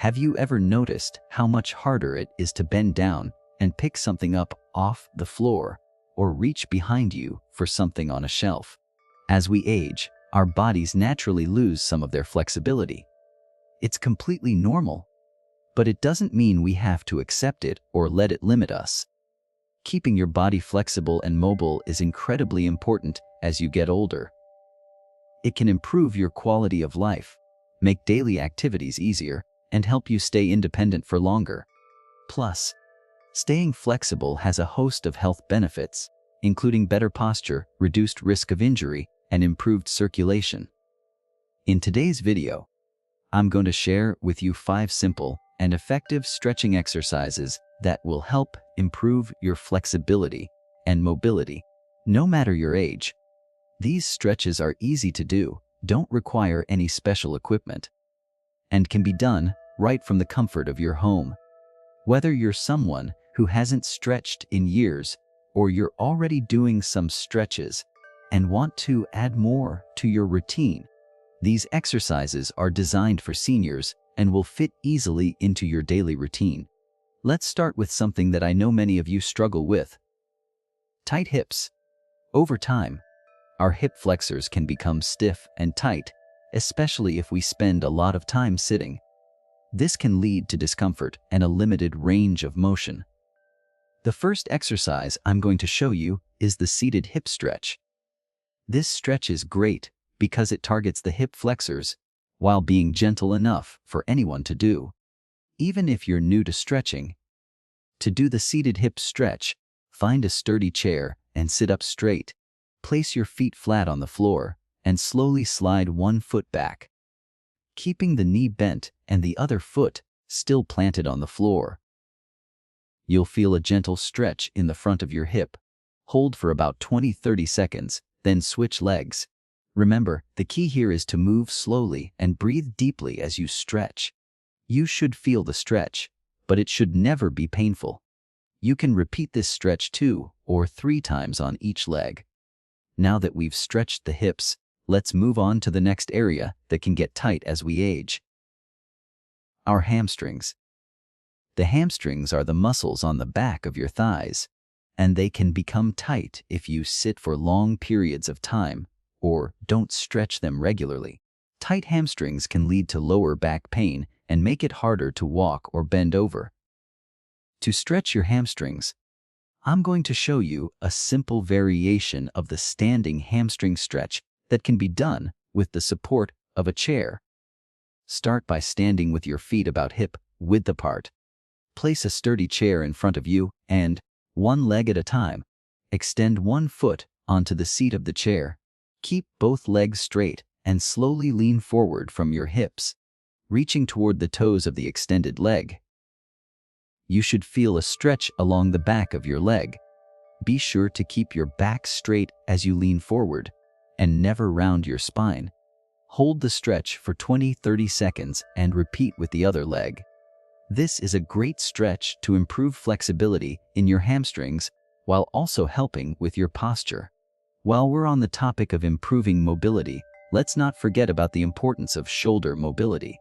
Have you ever noticed how much harder it is to bend down and pick something up off the floor or reach behind you for something on a shelf? As we age, our bodies naturally lose some of their flexibility. It's completely normal, but it doesn't mean we have to accept it or let it limit us. Keeping your body flexible and mobile is incredibly important as you get older. It can improve your quality of life, make daily activities easier, and help you stay independent for longer. Plus, staying flexible has a host of health benefits, including better posture, reduced risk of injury, and improved circulation. In today's video, I'm going to share with you 5 simple and effective stretching exercises that will help improve your flexibility and mobility, no matter your age. These stretches are easy to do, don't require any special equipment, and can be done right from the comfort of your home. Whether you're someone who hasn't stretched in years or you're already doing some stretches and want to add more to your routine, these exercises are designed for seniors and will fit easily into your daily routine. Let's start with something that I know many of you struggle with: tight hips. Over time, our hip flexors can become stiff and tight, especially if we spend a lot of time sitting. This can lead to discomfort and a limited range of motion. The first exercise I'm going to show you is the seated hip stretch. This stretch is great because it targets the hip flexors while being gentle enough for anyone to do, even if you're new to stretching. To do the seated hip stretch, find a sturdy chair and sit up straight. Place your feet flat on the floor and slowly slide one foot back, keeping the knee bent and the other foot still planted on the floor. You'll feel a gentle stretch in the front of your hip. Hold for about 20-30 seconds, then switch legs. Remember, the key here is to move slowly and breathe deeply as you stretch. You should feel the stretch, but it should never be painful. You can repeat this stretch 2 or 3 times on each leg. Now that we've stretched the hips, let's move on to the next area that can get tight as we age: our hamstrings. The hamstrings are the muscles on the back of your thighs, and they can become tight if you sit for long periods of time or don't stretch them regularly. Tight hamstrings can lead to lower back pain and make it harder to walk or bend over. To stretch your hamstrings, I'm going to show you a simple variation of the standing hamstring stretch that can be done with the support of a chair. Start by standing with your feet about hip width apart. Place a sturdy chair in front of you and, one leg at a time, extend one foot onto the seat of the chair. Keep both legs straight and slowly lean forward from your hips, reaching toward the toes of the extended leg. You should feel a stretch along the back of your leg. Be sure to keep your back straight as you lean forward and never round your spine. Hold the stretch for 20-30 seconds and repeat with the other leg. This is a great stretch to improve flexibility in your hamstrings while also helping with your posture. While we're on the topic of improving mobility, let's not forget about the importance of shoulder mobility.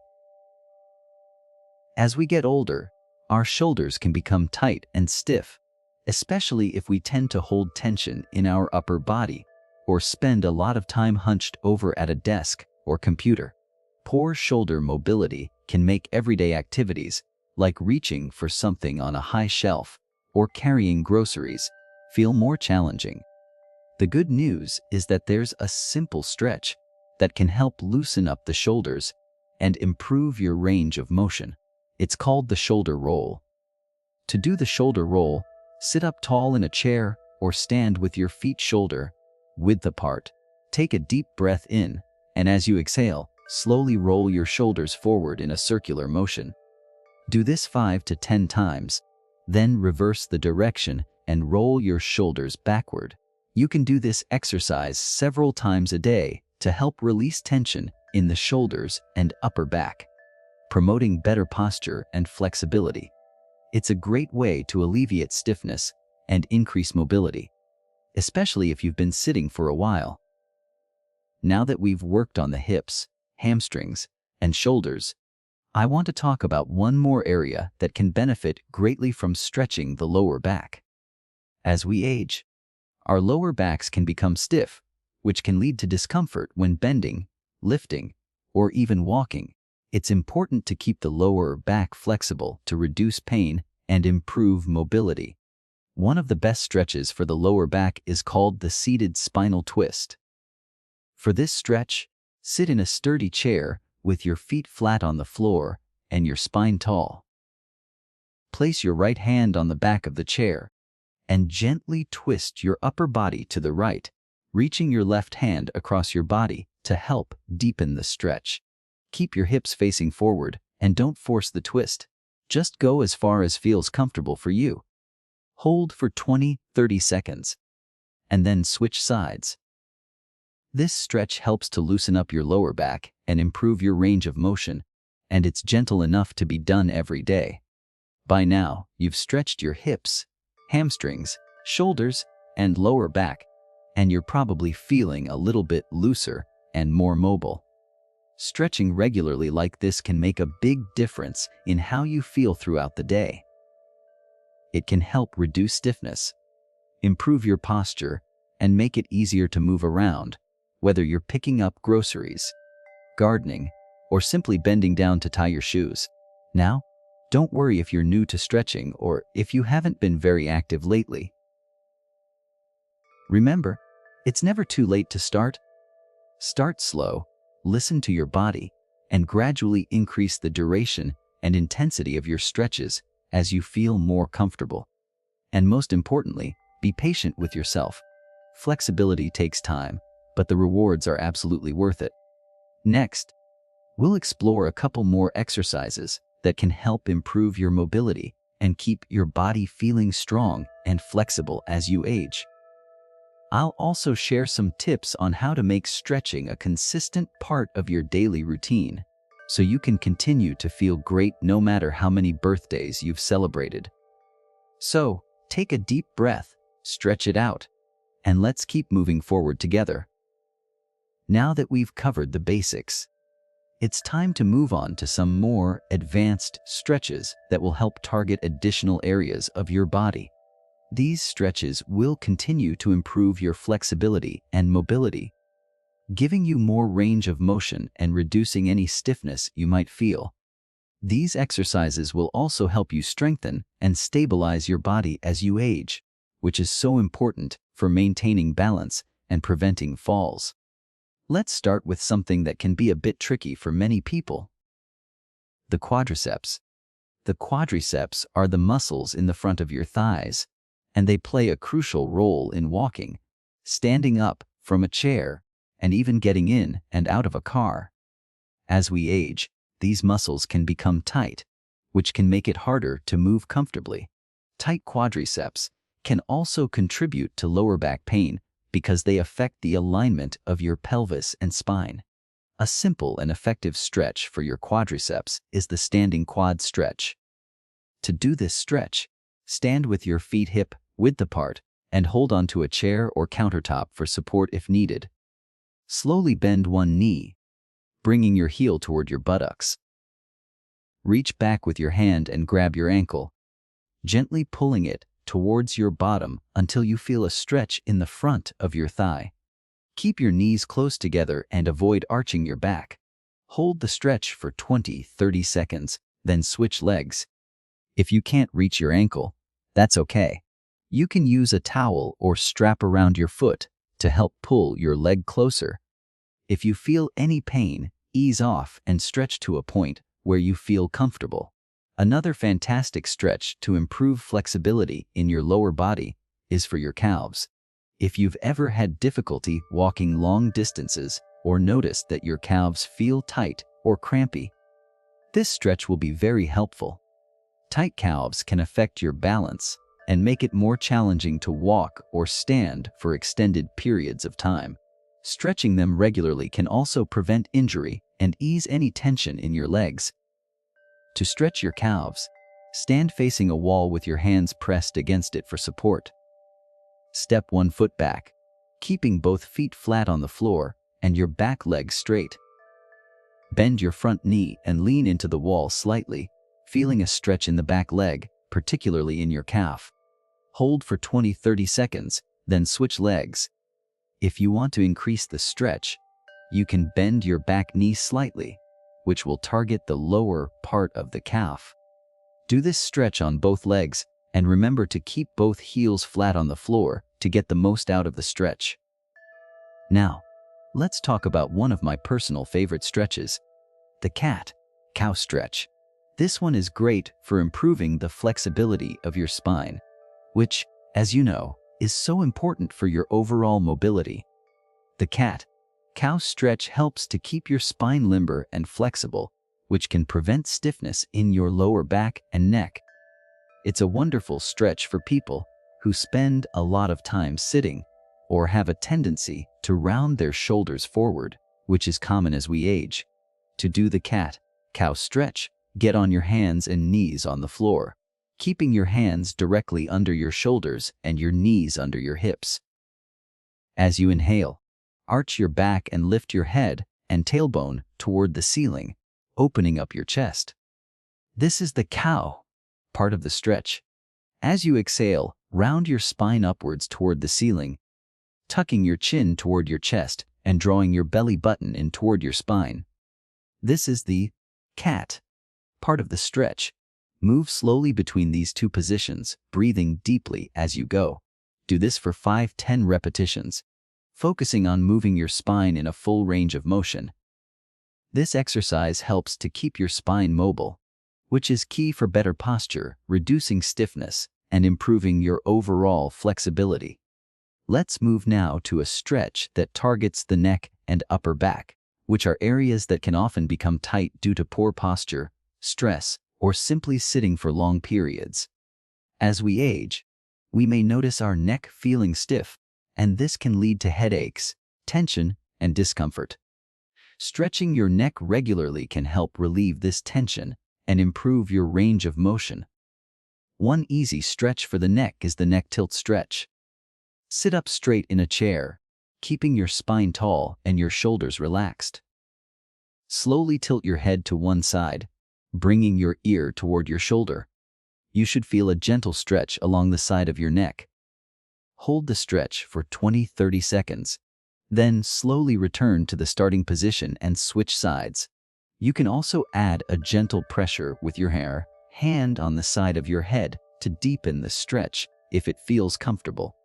As we get older, our shoulders can become tight and stiff, especially if we tend to hold tension in our upper body or spend a lot of time hunched over at a desk or computer. Poor shoulder mobility can make everyday activities, like reaching for something on a high shelf or carrying groceries, feel more challenging. The good news is that there's a simple stretch that can help loosen up the shoulders and improve your range of motion. It's called the shoulder roll. To do the shoulder roll, sit up tall in a chair or stand with your feet shoulder width apart. Take a deep breath in, and as you exhale, slowly roll your shoulders forward in a circular motion. Do this 5 to 10 times, then reverse the direction and roll your shoulders backward. You can do this exercise several times a day to help release tension in the shoulders and upper back, promoting better posture and flexibility. It's a great way to alleviate stiffness and increase mobility, especially if you've been sitting for a while. Now that we've worked on the hips, hamstrings, and shoulders, I want to talk about one more area that can benefit greatly from stretching the lower back. As we age, our lower backs can become stiff, which can lead to discomfort when bending, lifting, or even walking. It's important to keep the lower back flexible to reduce pain and improve mobility. One of the best stretches for the lower back is called the seated spinal twist. For this stretch, sit in a sturdy chair with your feet flat on the floor and your spine tall. Place your right hand on the back of the chair and gently twist your upper body to the right, reaching your left hand across your body to help deepen the stretch. Keep your hips facing forward and don't force the twist. Just go as far as feels comfortable for you. Hold for 20-30 seconds and then switch sides. This stretch helps to loosen up your lower back and improve your range of motion, and it's gentle enough to be done every day. By now, you've stretched your hips, hamstrings, shoulders, and lower back, and you're probably feeling a little bit looser and more mobile. Stretching regularly like this can make a big difference in how you feel throughout the day. It can help reduce stiffness, improve your posture, and make it easier to move around, whether you're picking up groceries, gardening, or simply bending down to tie your shoes. Now, don't worry if you're new to stretching or if you haven't been very active lately. Remember, it's never too late to start. Start slow, listen to your body, and gradually increase the duration and intensity of your stretches as you feel more comfortable. And most importantly, be patient with yourself. Flexibility takes time, but the rewards are absolutely worth it. Next, we'll explore a couple more exercises that can help improve your mobility and keep your body feeling strong and flexible as you age. I'll also share some tips on how to make stretching a consistent part of your daily routine, so you can continue to feel great no matter how many birthdays you've celebrated. So, take a deep breath, stretch it out, and let's keep moving forward together. Now that we've covered the basics, it's time to move on to some more advanced stretches that will help target additional areas of your body. These stretches will continue to improve your flexibility and mobility, giving you more range of motion and reducing any stiffness you might feel. These exercises will also help you strengthen and stabilize your body as you age, which is so important for maintaining balance and preventing falls. Let's start with something that can be a bit tricky for many people: the quadriceps. The quadriceps are the muscles in the front of your thighs, and they play a crucial role in walking, standing up from a chair, and even getting in and out of a car. As we age, these muscles can become tight, which can make it harder to move comfortably. Tight quadriceps can also contribute to lower back pain because they affect the alignment of your pelvis and spine. A simple and effective stretch for your quadriceps is the standing quad stretch. To do this stretch, stand with your feet hip-width apart and hold onto a chair or countertop for support if needed. Slowly bend one knee, bringing your heel toward your buttocks. Reach back with your hand and grab your ankle, gently pulling it towards your bottom until you feel a stretch in the front of your thigh. Keep your knees close together and avoid arching your back. Hold the stretch for 20-30 seconds, then switch legs. If you can't reach your ankle, that's okay. You can use a towel or strap around your foot to help pull your leg closer. If you feel any pain, ease off and stretch to a point where you feel comfortable. Another fantastic stretch to improve flexibility in your lower body is for your calves. If you've ever had difficulty walking long distances or noticed that your calves feel tight or crampy, this stretch will be very helpful. Tight calves can affect your balance and make it more challenging to walk or stand for extended periods of time. Stretching them regularly can also prevent injury and ease any tension in your legs. To stretch your calves, stand facing a wall with your hands pressed against it for support. Step one foot back, keeping both feet flat on the floor and your back leg straight. Bend your front knee and lean into the wall slightly, feeling a stretch in the back leg, particularly in your calf. Hold for 20-30 seconds, then switch legs. If you want to increase the stretch, you can bend your back knee slightly, which will target the lower part of the calf. Do this stretch on both legs, and remember to keep both heels flat on the floor to get the most out of the stretch. Now, let's talk about one of my personal favorite stretches, the cat-cow stretch. This one is great for improving the flexibility of your spine, which, as you know, is so important for your overall mobility. The cat-cow stretch helps to keep your spine limber and flexible, which can prevent stiffness in your lower back and neck. It's a wonderful stretch for people who spend a lot of time sitting or have a tendency to round their shoulders forward, which is common as we age. To do the cat-cow stretch, get on your hands and knees on the floor, keeping your hands directly under your shoulders and your knees under your hips. As you inhale, arch your back and lift your head and tailbone toward the ceiling, opening up your chest. This is the cow part of the stretch. As you exhale, round your spine upwards toward the ceiling, tucking your chin toward your chest and drawing your belly button in toward your spine. This is the cat part of the stretch. Move slowly between these two positions, breathing deeply as you go. Do this for 5-10 repetitions, focusing on moving your spine in a full range of motion. This exercise helps to keep your spine mobile, which is key for better posture, reducing stiffness, and improving your overall flexibility. Let's move now to a stretch that targets the neck and upper back, which are areas that can often become tight due to poor posture, stress, or simply sitting for long periods. As we age, we may notice our neck feeling stiff, and this can lead to headaches, tension, and discomfort. Stretching your neck regularly can help relieve this tension and improve your range of motion. One easy stretch for the neck is the neck tilt stretch. Sit up straight in a chair, keeping your spine tall and your shoulders relaxed. Slowly tilt your head to one side, bringing your ear toward your shoulder. You should feel a gentle stretch along the side of your neck. Hold the stretch for 20-30 seconds, then slowly return to the starting position and switch sides. You can also add a gentle pressure with your hand on the side of your head to deepen the stretch if it feels comfortable.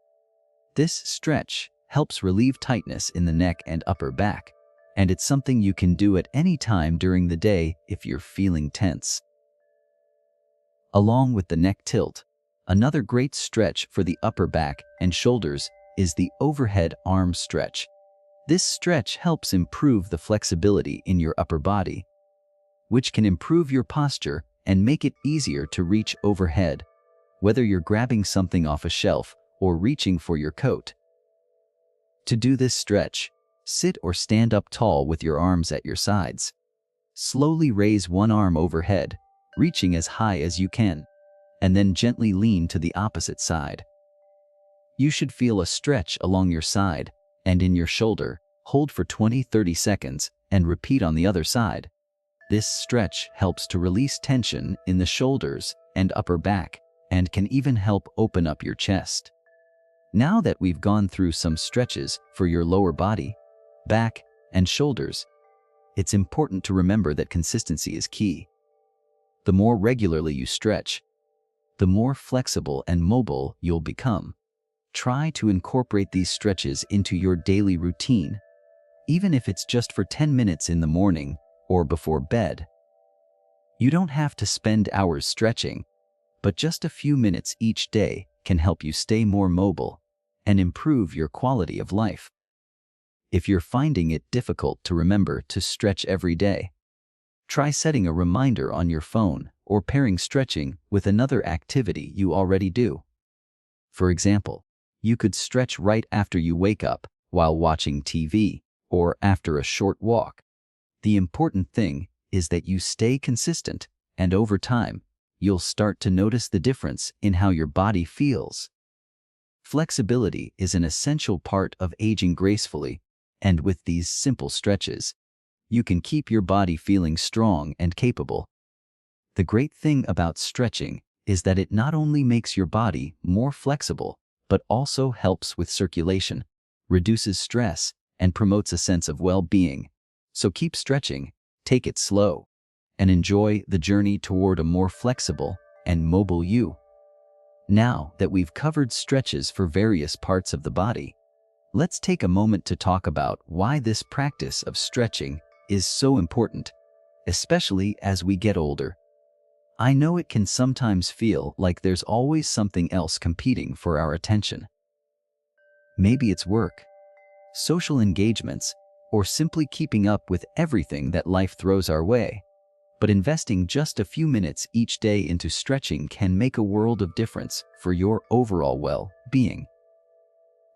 This stretch helps relieve tightness in the neck and upper back, and it's something you can do at any time during the day if you're feeling tense. Along with the neck tilt, another great stretch for the upper back and shoulders is the overhead arm stretch. This stretch helps improve the flexibility in your upper body, which can improve your posture and make it easier to reach overhead, whether you're grabbing something off a shelf or reaching for your coat. To do this stretch, sit or stand up tall with your arms at your sides. Slowly raise one arm overhead, reaching as high as you can, and then gently lean to the opposite side. You should feel a stretch along your side and in your shoulder. Hold for 20-30 seconds and repeat on the other side. This stretch helps to release tension in the shoulders and upper back and can even help open up your chest. Now that we've gone through some stretches for your lower body, back, and shoulders, it's important to remember that consistency is key. The more regularly you stretch, the more flexible and mobile you'll become. Try to incorporate these stretches into your daily routine, even if it's just for 10 minutes in the morning or before bed. You don't have to spend hours stretching, but just a few minutes each day can help you stay more mobile and improve your quality of life. If you're finding it difficult to remember to stretch every day, try setting a reminder on your phone or pairing stretching with another activity you already do. For example, you could stretch right after you wake up while watching TV or after a short walk. The important thing is that you stay consistent, and over time, you'll start to notice the difference in how your body feels. Flexibility is an essential part of aging gracefully, and with these simple stretches, you can keep your body feeling strong and capable. The great thing about stretching is that it not only makes your body more flexible, but also helps with circulation, reduces stress, and promotes a sense of well-being. So keep stretching, take it slow, and enjoy the journey toward a more flexible and mobile you. Now that we've covered stretches for various parts of the body, let's take a moment to talk about why this practice of stretching is so important, especially as we get older. I know it can sometimes feel like there's always something else competing for our attention. Maybe it's work, social engagements, or simply keeping up with everything that life throws our way. But investing just a few minutes each day into stretching can make a world of difference for your overall well-being.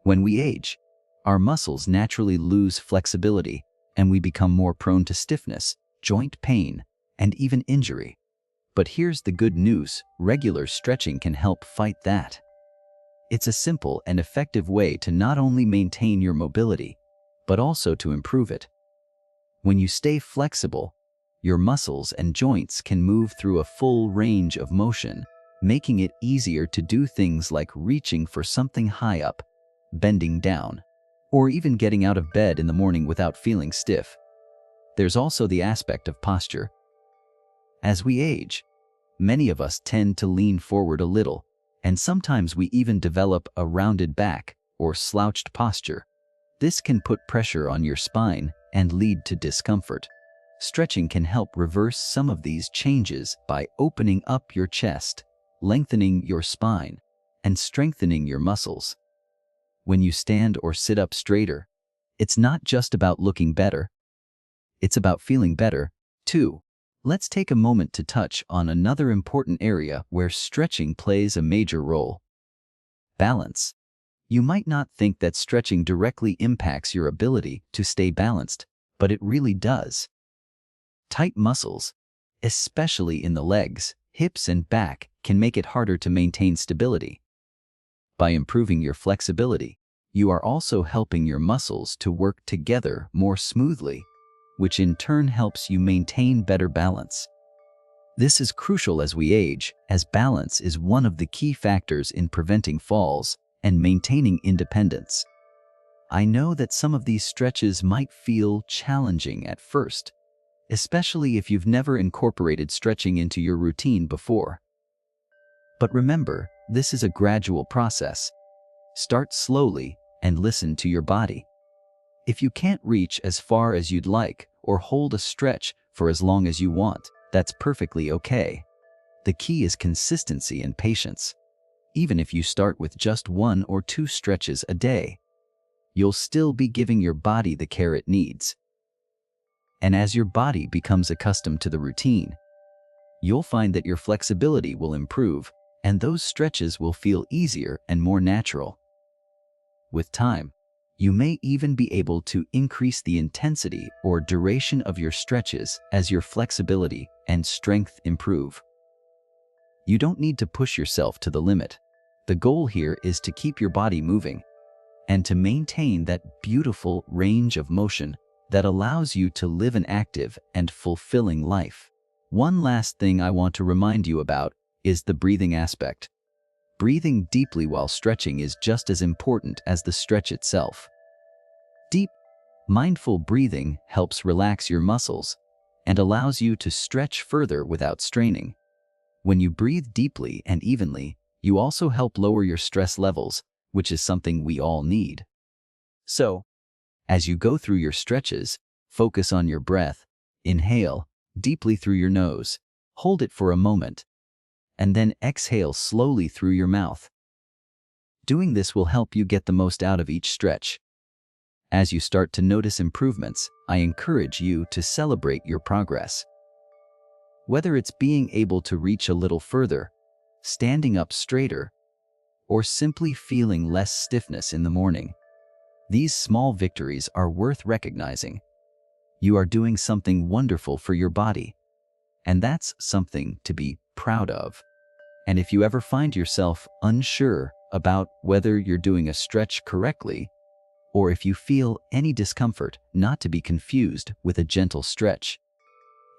When we age, our muscles naturally lose flexibility, and we become more prone to stiffness, joint pain, and even injury. But here's the good news: regular stretching can help fight that. It's a simple and effective way to not only maintain your mobility, but also to improve it. When you stay flexible, your muscles and joints can move through a full range of motion, making it easier to do things like reaching for something high up, bending down, or even getting out of bed in the morning without feeling stiff. There's also the aspect of posture. As we age, many of us tend to lean forward a little, and sometimes we even develop a rounded back or slouched posture. This can put pressure on your spine and lead to discomfort. Stretching can help reverse some of these changes by opening up your chest, lengthening your spine, and strengthening your muscles. When you stand or sit up straighter, it's not just about looking better, it's about feeling better, too. Let's take a moment to touch on another important area where stretching plays a major role: balance. You might not think that stretching directly impacts your ability to stay balanced, but it really does. Tight muscles, especially in the legs, hips, and back, can make it harder to maintain stability. By improving your flexibility, you are also helping your muscles to work together more smoothly, which in turn helps you maintain better balance. This is crucial as we age, as balance is one of the key factors in preventing falls and maintaining independence. I know that some of these stretches might feel challenging at first, especially if you've never incorporated stretching into your routine before. But remember, this is a gradual process. Start slowly and listen to your body. If you can't reach as far as you'd like or hold a stretch for as long as you want, that's perfectly okay. The key is consistency and patience. Even if you start with just 1 or 2 stretches a day, you'll still be giving your body the care it needs. And as your body becomes accustomed to the routine, you'll find that your flexibility will improve and those stretches will feel easier and more natural. With time, you may even be able to increase the intensity or duration of your stretches as your flexibility and strength improve. You don't need to push yourself to the limit. The goal here is to keep your body moving and to maintain that beautiful range of motion that allows you to live an active and fulfilling life. One last thing I want to remind you about is the breathing aspect. Breathing deeply while stretching is just as important as the stretch itself. Deep, mindful breathing helps relax your muscles and allows you to stretch further without straining. When you breathe deeply and evenly, you also help lower your stress levels, which is something we all need. So, as you go through your stretches, focus on your breath. Inhale deeply through your nose, hold it for a moment, and then exhale slowly through your mouth. Doing this will help you get the most out of each stretch. As you start to notice improvements, I encourage you to celebrate your progress. Whether it's being able to reach a little further, standing up straighter, or simply feeling less stiffness in the morning, these small victories are worth recognizing. You are doing something wonderful for your body, and that's something to be proud of. And if you ever find yourself unsure about whether you're doing a stretch correctly, or if you feel any discomfort, not to be confused with a gentle stretch.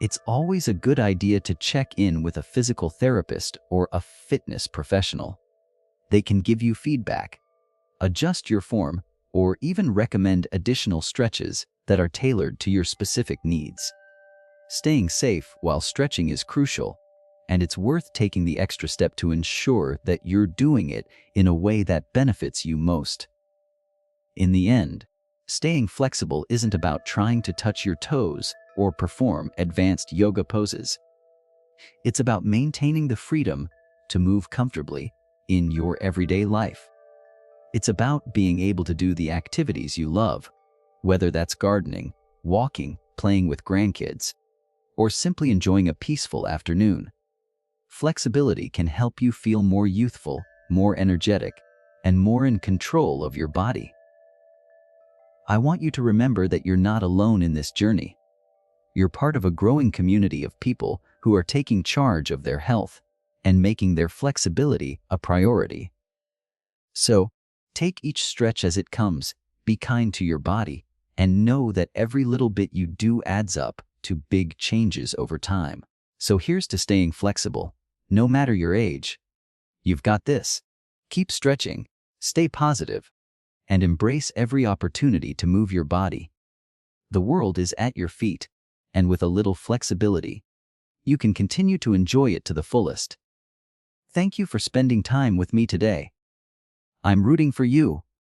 It's always a good idea to check in with a physical therapist or a fitness professional. They can give you feedback, adjust your form, or even recommend additional stretches that are tailored to your specific needs. Staying safe while stretching is crucial, and it's worth taking the extra step to ensure that you're doing it in a way that benefits you most. In the end, staying flexible isn't about trying to touch your toes or perform advanced yoga poses. It's about maintaining the freedom to move comfortably in your everyday life. It's about being able to do the activities you love, whether that's gardening, walking, playing with grandkids, or simply enjoying a peaceful afternoon. Flexibility can help you feel more youthful, more energetic, and more in control of your body. I want you to remember that you're not alone in this journey. You're part of a growing community of people who are taking charge of their health and making their flexibility a priority. So, take each stretch as it comes, be kind to your body, and know that every little bit you do adds up to big changes over time. So here's to staying flexible, no matter your age. You've got this. Keep stretching, stay positive, and embrace every opportunity to move your body. The world is at your feet, and with a little flexibility, you can continue to enjoy it to the fullest. Thank you for spending time with me today. I'm rooting for you.